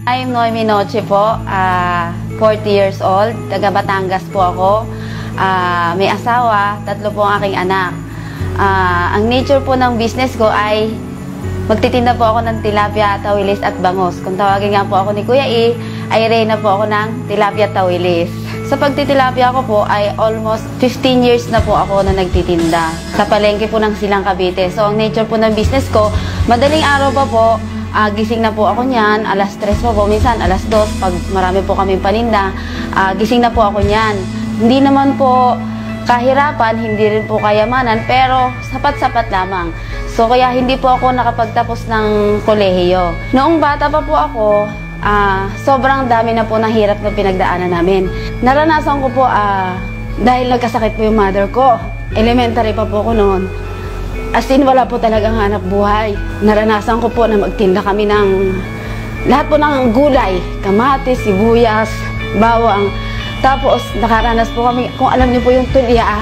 I'm Noemi Noche po, 40 years old, taga Batangas po ako. May asawa, 3 po ang aking anak. Ang nature po ng business ko ay magtitinda po ako ng tilapia, tawilis at bangus. Kung tawagin nga po ako ni Kuya E, ay reyna po ako ng tilapia tawilis. Sa pagtitilapia ko po ay almost 15 years na po ako na nagtitinda. Sa palengke po ng Silang Cavite. So ang nature po ng business ko, madaling araw pa po, gising na po ako niyan, alas 3 po, minsan alas 2, pag marami po kaming paninda, gising na po ako niyan. Hindi naman po kahirapan, hindi rin po kayamanan, pero sapat-sapat lamang. So kaya hindi po ako nakapagtapos ng kolehiyo. Noong bata pa po ako, sobrang dami na po ng hirap na pinagdaanan namin. Naranasan ko po, dahil nagkasakit po yung mother ko. Elementary pa po ako noon. As in, wala po talagang hanap buhay. Naranasan ko po na magtinda kami ng lahat po ng gulay. Kamatis, sibuyas, bawang. Tapos, nakaranas po kami, kung alam niyo po yung tulya,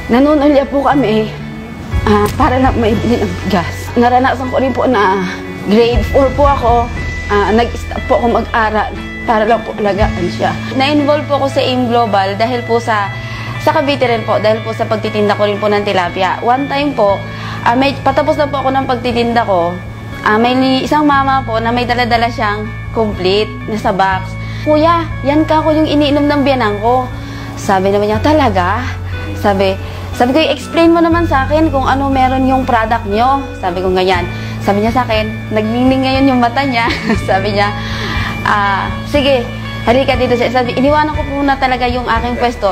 nanunulya po kami para lang maibili ng gas. Naranasan ko rin po na grade 4 po ako. Nag-stop po ako mag-aral para lang po alagaan siya. Na-involve po ako sa AIM Global dahil po sa Cavite rin po, dahil po sa pagtitinda ko rin po ng tilapia. One time po, patapos na po ako ng pagtitinda ko, may isang mama po na may dala-dala siyang complete na sa box. Kuya, yan ka ko yung iniinom ng biyanang ko. Sabi naman niya, talaga? Sabi ko, i-explain mo naman sa akin kung ano meron yung product nyo. Sabi ko ganyan. Sabi niya sa akin, nagningning ngayon yung mata niya. Sabi niya, sige, halika dito. Sabi, iniwanan ko po na talaga yung aking pwesto.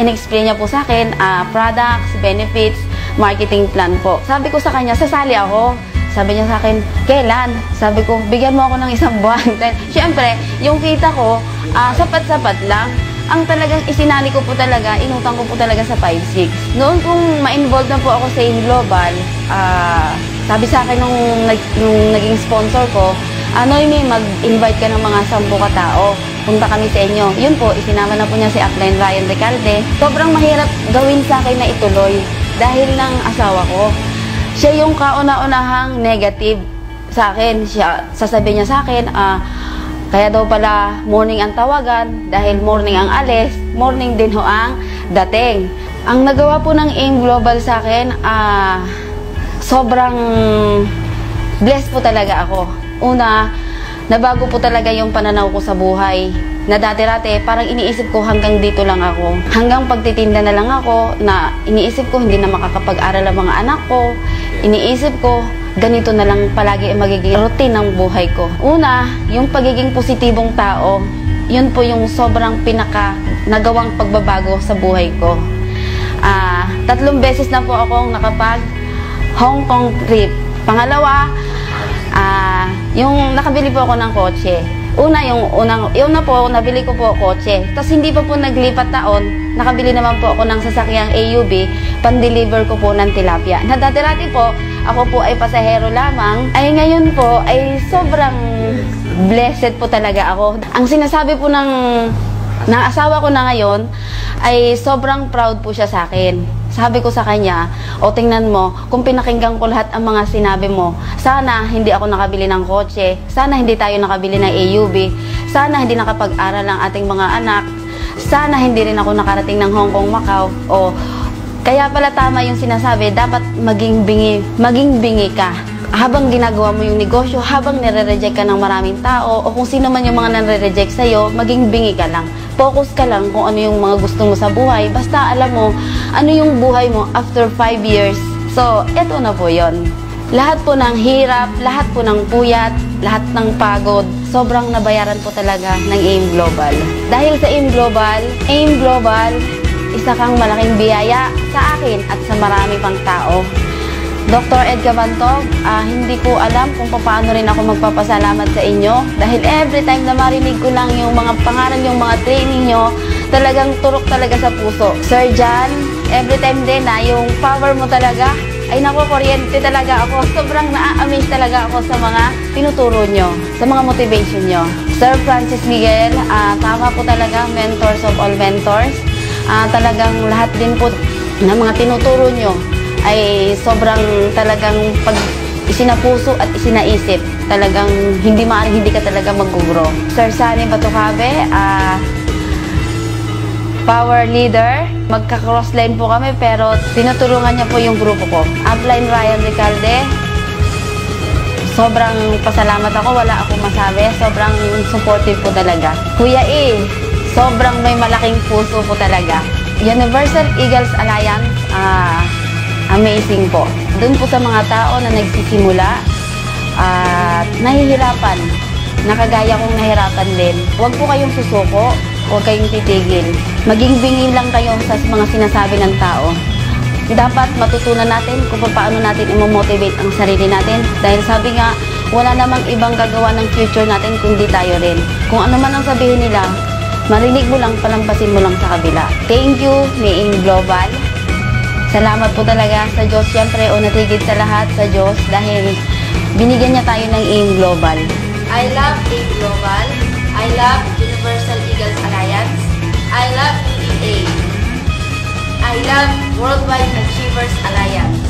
In-explain niya po sa akin, products, benefits, marketing plan po. Sabi ko sa kanya, sasali ako. Sabi niya sa akin, kailan? Sabi ko, bigyan mo ako ng 1 buwan. Siyempre, yung kita ko, sapat-sapat lang. Ang talagang isinali ko po talaga, inutang ko po talaga sa 5-6. Noon kung ma-involve na po ako sa AIM Global, sabi sa akin nung naging sponsor ko, Noemi, mag-invite ka ng mga 10 katao. Punta kami sa inyo. Yun po, isinama na po niya si Upline Ryan Recalde. Sobrang mahirap gawin sa akin na ituloy dahil ng asawa ko. Siya yung kauna-unahang negative sa akin. Sasabihin niya sa akin, kaya daw pala morning ang tawagan dahil morning ang alis, morning din ho ang dating. Ang nagawa po ng AIM Global sa akin, sobrang blessed po talaga ako. Una, nabago po talaga yung pananaw ko sa buhay. Na dati-dati, parang iniisip ko hanggang dito lang ako. Hanggang pagtitinda na lang ako, na iniisip ko hindi na makakapag-aral ang mga anak ko. Iniisip ko, ganito na lang palagi ang magiging routine ng buhay ko. Una, yung pagiging positibong tao, yun po yung sobrang nagawang pagbabago sa buhay ko. 3 beses na po akong nakapag Hong Kong trip. Pangalawa, yung nakabili po ako ng kotse. Una, yung na po, nabili ko po kotse. Tapos hindi pa po naglipat taon, nakabili naman po ako ng sasakyang AUV, pan-deliver ko po ng tilapia. Na dati-dati po, ako po ay pasahero lamang, ay ngayon po ay sobrang blessed po talaga ako. Ang sinasabi po ng asawa ko na ngayon ay sobrang proud po siya sa akin. Sabi ko sa kanya, tingnan mo, kung pinakinggan ko lahat ang mga sinabi mo, sana hindi ako nakabili ng kotse, sana hindi tayo nakabili ng AUV, sana hindi nakapag-aral ang ating mga anak, sana hindi rin ako nakarating ng Hong Kong, Macau, kaya pala tama yung sinasabi, dapat maging bingi ka. Habang ginagawa mo yung negosyo, habang nire-reject ka ng maraming tao, o kung sino man yung mga nare-reject sa'yo, maging bingi ka lang. Focus ka lang kung ano yung mga gusto mo sa buhay. Basta alam mo, ano yung buhay mo after 5 years. So, eto na po yon. Lahat po ng hirap, lahat po ng puyat, lahat ng pagod, sobrang nabayaran po talaga ng AIM Global. Dahil sa AIM Global, isa kang malaking biyaya sa akin at sa marami pang tao. Dr. Ed Cabantog, hindi ko alam kung paano rin ako magpapasalamat sa inyo dahil every time na marinig ko lang yung mga pangaral, yung mga training nyo, talagang turok talaga sa puso. Sir John, every time din na yung power mo talaga, ay naku, kuryente talaga ako. Sobrang na-amaze talaga ako sa mga tinuturo nyo, sa mga motivation nyo. Sir Francis Miguel, tama po talaga, mentors of all mentors. Talagang lahat din po ng mga tinuturo nyo ay sobrang talagang isinapuso at isinaisip, talagang hindi ka talaga mag-grow. Sir Sunny Batucabe, power leader. Magka-crossline po kami pero tinutulungan niya po yung grupo ko. Upline Ryan Recalde, sobrang pasalamat ako, wala akong masabi. Sobrang supportive po talaga. Kuya E, sobrang may malaking puso po talaga. Universal Eagles Alliance, amazing po. Doon po sa mga tao na nagsisimula at nahihirapan, nakagaya kong nahirapan din. Huwag po kayong susuko, huwag kayong titigil. Maging bingin lang kayo sa mga sinasabi ng tao. Dapat matutunan natin kung paano natin i-motivate ang sarili natin. Dahil sabi nga, wala namang ibang gagawa ng future natin kundi tayo rin. Kung ano man ang sabihin nila, marinig mo lang, palampasin mo lang sa kabila. Thank you, Maying Global. Salamat po talaga sa Diyos. Siyempre, unatigid sa lahat sa Diyos dahil binigyan niya tayo ng AIM Global. I love AIM Global. I love Universal Eagles Alliance. I love UEA. I love Worldwide Achievers Alliance.